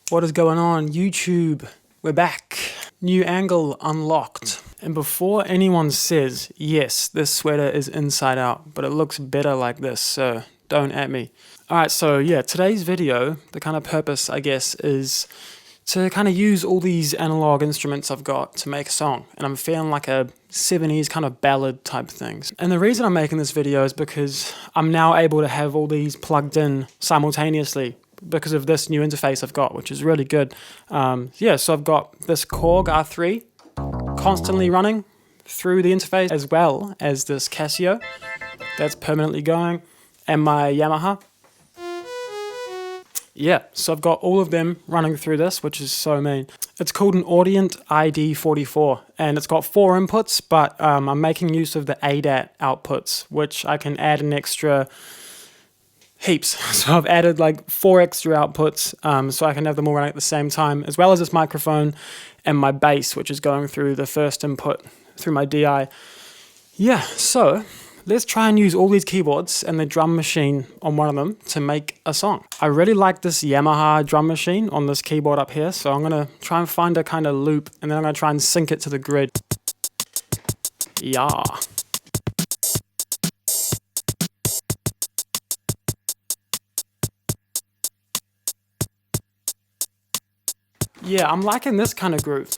What is going on, YouTube? We're back. New angle unlocked. And before anyone says, yes, this sweater is inside out, but it looks better like this, so don't at me. Alright, so yeah, today's video, the kind of purpose, I guess, is to kind of use all these analog instruments I've got to make a song. And I'm feeling like a 70s kind of ballad type things. And the reason I'm making this video is because I'm now able to have all these plugged in simultaneously because of this new interface I've got, which is really good. Yeah, so I've got this Korg R3 constantly running through the interface, as well as this Casio that's permanently going, and my Yamaha. Yeah, so I've got all of them running through this, which is so mean. It's called an Audient ID44, and it's got 4 inputs, but I'm making use of the ADAT outputs, which I can add an extra heaps. So I've added like 4 extra outputs, so I can have them all running at the same time, as well as this microphone and my bass, which is going through the first input through my DI. Yeah, so let's try and use all these keyboards and the drum machine on one of them to make a song. I really like this Yamaha drum machine on this keyboard up here, so I'm gonna try and find a kind of loop, and then I'm gonna try and sync it to the grid. Yeah. Yeah, I'm liking this kind of groove.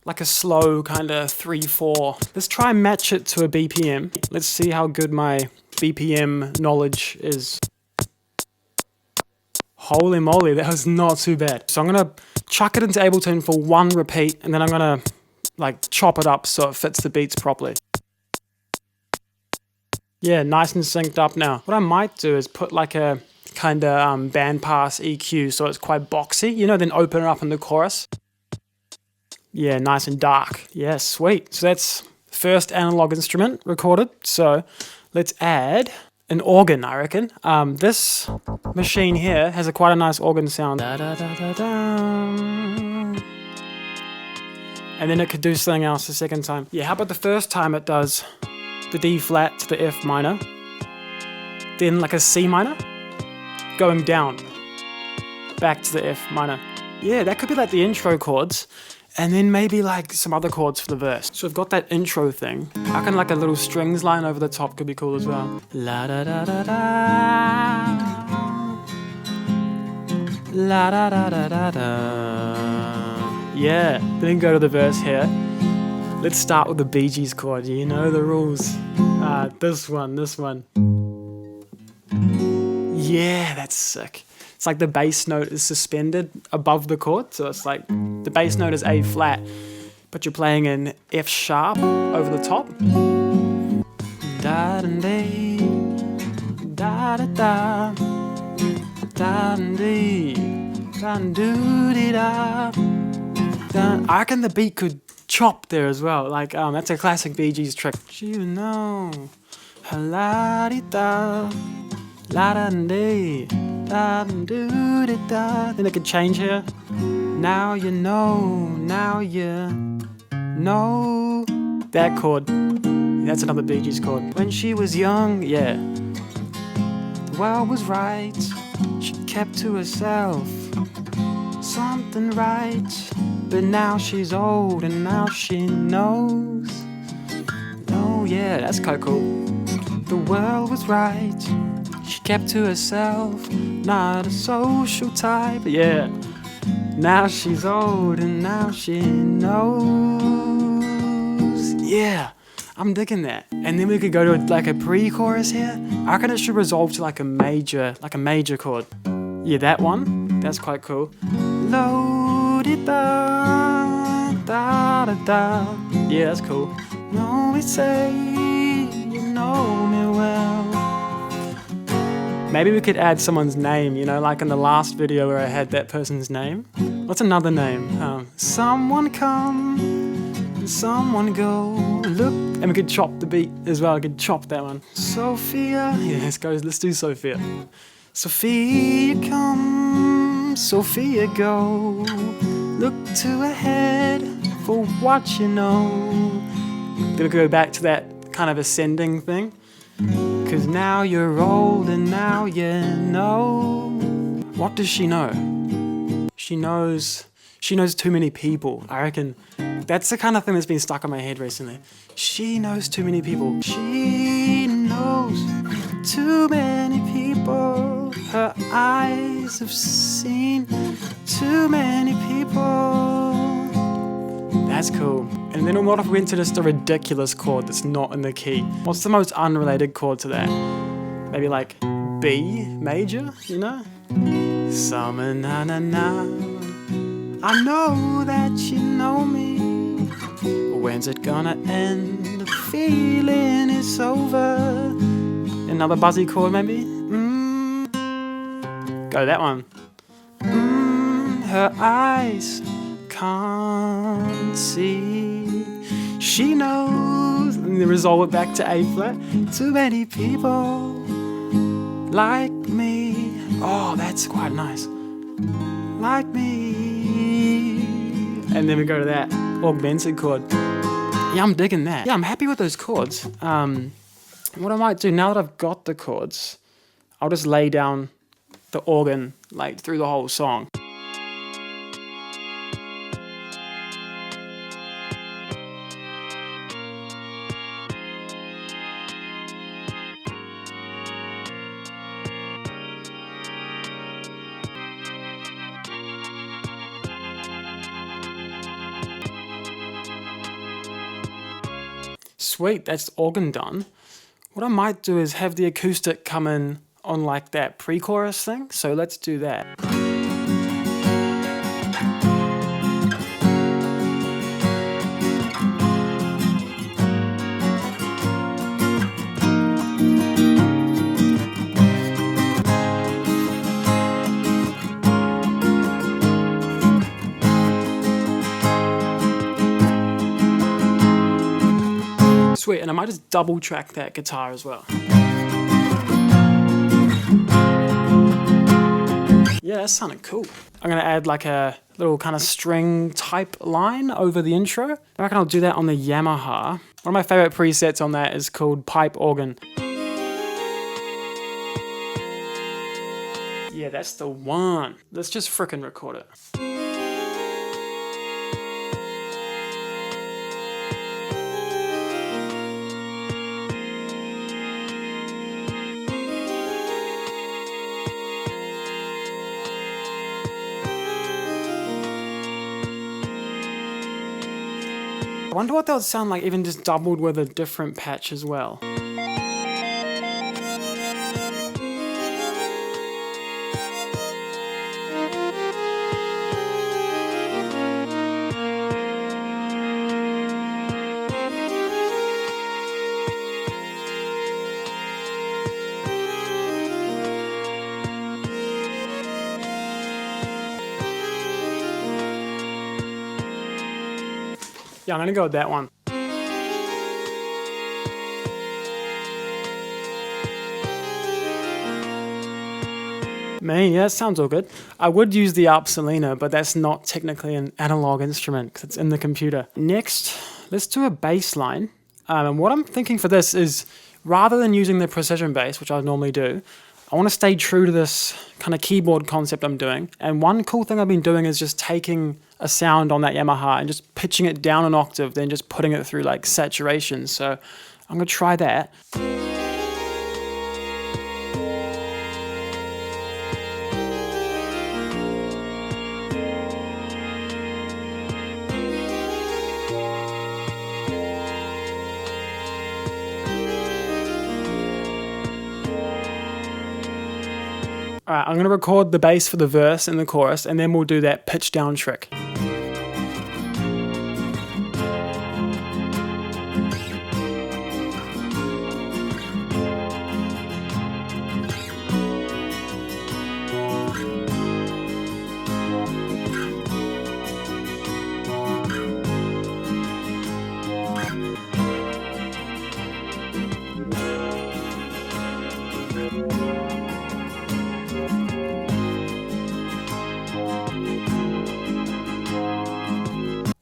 Like a slow kind of 3/4. Let's try and match it to a BPM. Let's see how good my BPM knowledge is. Holy moly, that was not too bad. So I'm gonna chuck it into Ableton for 1 repeat, and then I'm gonna like chop it up so it fits the beats properly. Yeah, nice and synced up now. What I might do is put like a kind of bandpass EQ so it's quite boxy, you know, then open it up in the chorus. Yeah, nice and dark. Yeah, sweet. So that's first analog instrument recorded. So let's add an organ, I reckon. This machine here has quite a nice organ sound. Da, da, da, da, da. And then it could do something else the second time. Yeah, how about the first time it does the D flat to the F minor, then like a C minor, going down, back to the F minor. Yeah, that could be like the intro chords, and then maybe like some other chords for the verse. So we've got that intro thing. I reckon like a little strings line over the top could be cool as well. La da da da da. La da da da da da. Yeah, then go to the verse here. Let's start with the Bee Gees chord. You know the rules. This one. Yeah, that's sick. It's like the bass note is suspended above the chord, so it's like the bass note is A flat, but you're playing an F sharp over the top. Da da da da da da da da da da. I reckon the beat could chop there as well. Like that's a classic Bee Gees trick. You know, la di da. La da dee, da do di da. Then it could change here. Now you know that chord. That's another Bee Gees chord. When she was young, yeah, the world was right. She kept to herself, something right. But now she's old and now she knows. Oh yeah, that's quite cool. The world was right. She kept to herself, not a social type. Yeah, now she's old and now she knows. Yeah, I'm digging that. And then we could go to like a pre-chorus here. I reckon it should resolve to like a major chord. Yeah, that one, that's quite cool. Lo-di-da, da-da-da. Yeah, that's cool. No, we say you know me well. Maybe we could add someone's name, you know, like in the last video where I had that person's name. What's another name? Someone come, and someone go. Look, and we could chop the beat as well. I could chop that one. Sophia, yeah, let's do Sophia. Sophia come, Sophia go. Look to ahead for what you know. Then we could go back to that kind of ascending thing. 'Cause now you're old and now you know. What does she know? She knows too many people. I reckon that's the kind of thing that's been stuck in my head recently. She knows too many people. She knows too many people. Her eyes have seen too many people. That's cool. And then what if we went to just a ridiculous chord that's not in the key? What's the most unrelated chord to that? Maybe like B major, you know? Summer na na na. I know that you know me. When's it gonna end? The feeling is over. Another buzzy chord maybe? Go that one. Her eyes can't see. She knows. And then resolve it back to A flat. Too many people like me. Oh, that's quite nice. Like me. And then we go to that augmented chord. Yeah, I'm digging that. Yeah, I'm happy with those chords. What I might do now that I've got the chords, I'll just lay down the organ like through the whole song. Sweet, that's the organ done. What I might do is have the acoustic come in on like that pre-chorus thing. So let's do that. Sweet, and I might just double track that guitar as well. Yeah, that sounded cool. I'm gonna add like a little kind of string type line over the intro. I reckon I'll do that on the Yamaha. One of my favorite presets on that is called Pipe Organ. Yeah, that's the one. Let's just frickin' record it. I wonder what that would sound like even just doubled with a different patch as well. Yeah, I'm gonna go with that one. Man, yeah, that sounds all good. I would use the ARP Selena, but that's not technically an analog instrument because it's in the computer. Next, let's do a bass line. And what I'm thinking for this is, rather than using the precision bass, which I would normally do, I want to stay true to this kind of keyboard concept I'm doing. And one cool thing I've been doing is just taking a sound on that Yamaha and just pitching it down an octave, then just putting it through like saturation. So I'm gonna try that. Alright, I'm going to record the bass for the verse and the chorus, and then we'll do that pitch down trick.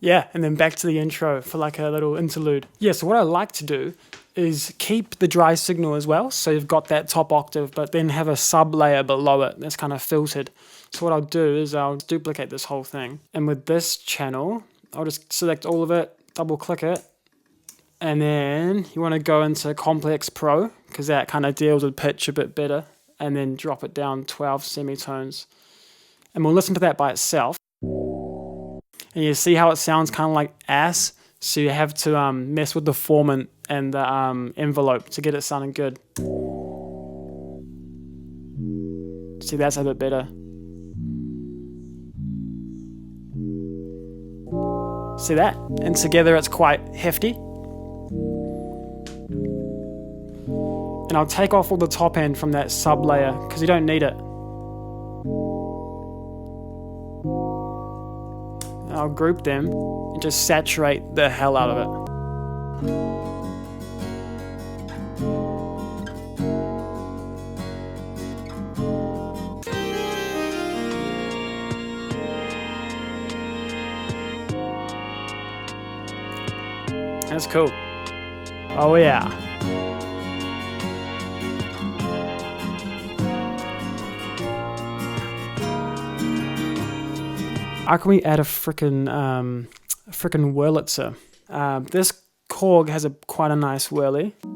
Yeah, and then back to the intro for like a little interlude. Yeah, so what I like to do is keep the dry signal as well. So you've got that top octave, but then have a sub layer below it that's kind of filtered. So what I'll do is I'll duplicate this whole thing. And with this channel, I'll just select all of it, double click it. And then you want to go into Complex Pro, because that kind of deals with pitch a bit better. And then drop it down 12 semitones. And we'll listen to that by itself. And you see how it sounds kind of like ass? So you have to mess with the formant and the envelope to get it sounding good. See, that's a bit better. See that? And together it's quite hefty. And I'll take off all the top end from that sub layer because you don't need it. And I'll group them and just saturate the hell out of it. That's cool. Oh yeah. How can we add a frickin' Wurlitzer? This Korg has quite a nice whirly. I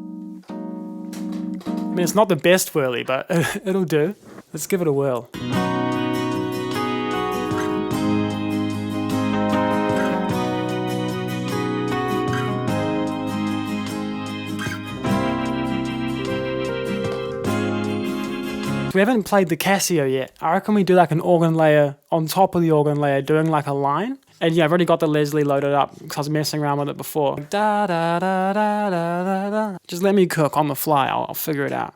mean, it's not the best whirly, but it'll do. Let's give it a whirl. We haven't played the Casio yet. I reckon we do like an organ layer on top of the organ layer, doing like a line. And yeah, I've already got the Leslie loaded up because I was messing around with it before. Da, da, da, da, da, da, da. Just let me cook on the fly. I'll figure it out.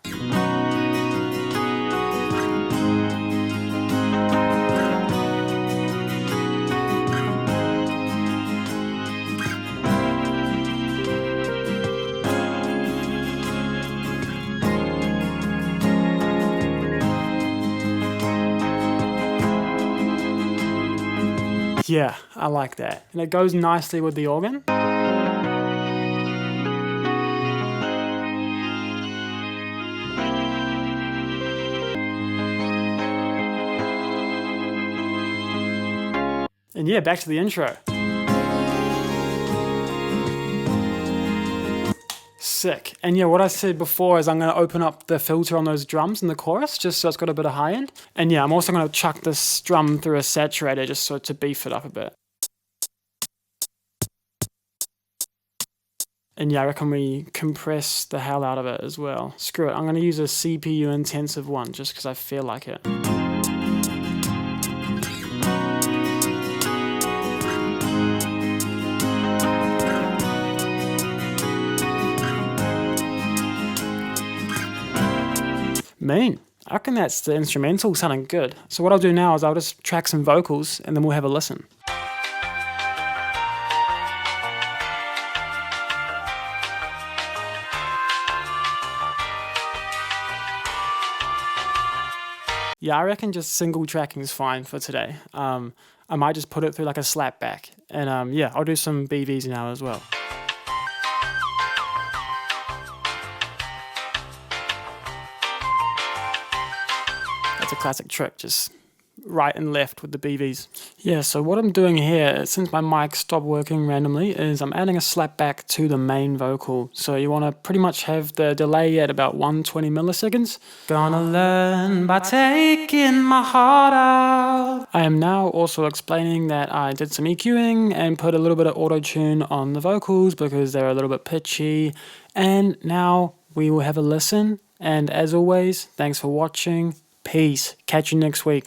Yeah, I like that. And it goes nicely with the organ. And yeah, back to the intro. Sick. And yeah, what I said before is I'm going to open up the filter on those drums in the chorus, just so it's got a bit of high end. And yeah, I'm also going to chuck this drum through a saturator just so to beef it up a bit. And yeah, I reckon we compress the hell out of it as well. Screw it, I'm going to use a CPU intensive one just because I feel like it. Mean. I reckon that's the instrumental sounding good. So what I'll do now is I'll just track some vocals and then we'll have a listen. Yeah, I reckon just single tracking is fine for today. I might just put it through like a slapback. And yeah, I'll do some BVs now as well. That's a classic trick, just right and left with the BVs. Yeah, so what I'm doing here, since my mic stopped working randomly, is I'm adding a slapback to the main vocal. So you want to pretty much have the delay at about 120 milliseconds. Gonna learn by taking my heart out. I am now also explaining that I did some EQing and put a little bit of auto-tune on the vocals because they're a little bit pitchy. And now we will have a listen. And as always, thanks for watching. Peace. Catch you next week.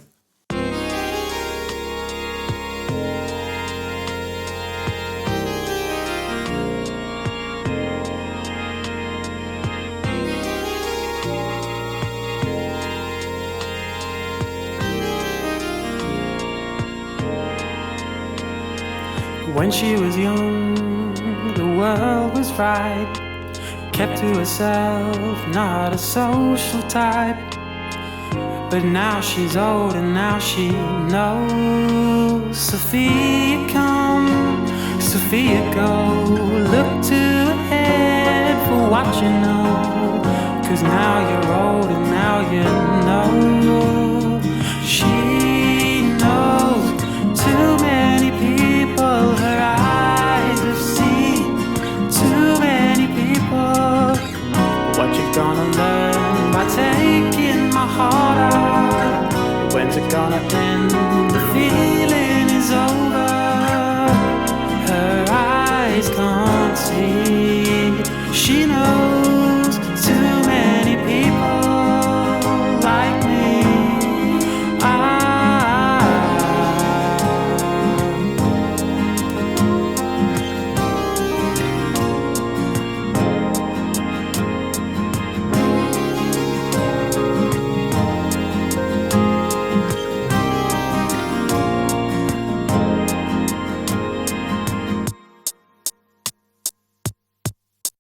When she was young, the world was right. Kept to herself, not a social type. But now she's old and now she knows. Sophia come, Sophia go. Look to ahead for watching us.